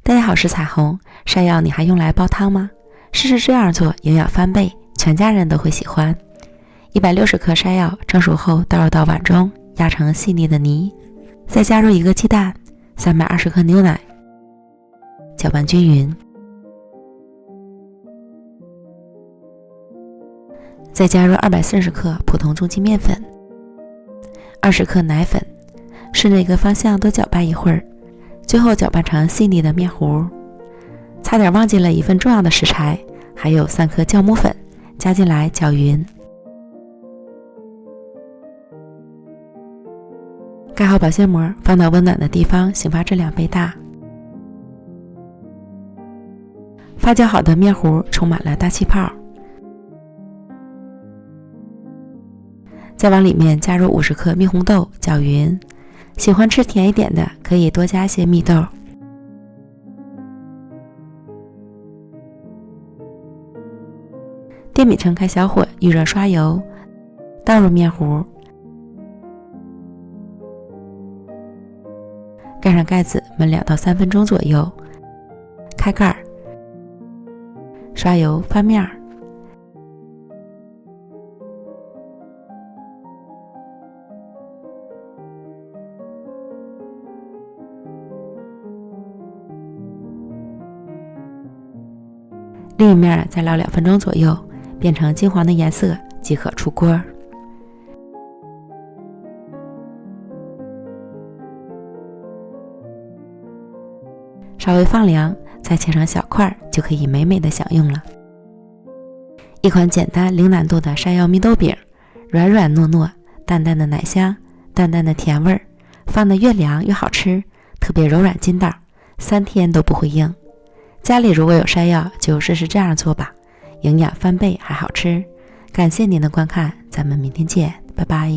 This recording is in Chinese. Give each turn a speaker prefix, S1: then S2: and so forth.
S1: 大家好，我是彩虹。山药你还用来煲汤吗？试试这样做，营养翻倍，全家人都会喜欢。160克山药蒸熟后倒入到碗中，压成细腻的泥，再加入1个鸡蛋，320克牛奶，搅拌均匀。再加入240克普通中筋面粉，20克奶粉，顺着一个方向多搅拌一会儿，最后搅拌成细腻的面糊。差点忘记了一份重要的食材，还有3克酵母粉，加进来搅匀。盖好保鲜膜，放到温暖的地方醒发至2倍大。发酵好的面糊充满了大气泡，再往里面加入50克蜜红豆，搅匀。喜欢吃甜一点的，可以多加些蜜豆。电饼铛开小火，预热刷油，倒入面糊，盖上盖子焖2到3分钟左右，开盖，刷油翻面。另一面再烙2分钟左右，变成金黄的颜色即可出锅。稍微放凉，再切成小块，就可以美美的享用了。一款简单零难度的山药蜜豆饼，软软糯糯，淡淡的奶香，淡淡的甜味儿，放得越凉越好吃，特别柔软筋道，3天都不会硬。家里如果有山药，就试试这样做吧，营养翻倍还好吃。感谢您的观看，咱们明天见，拜拜。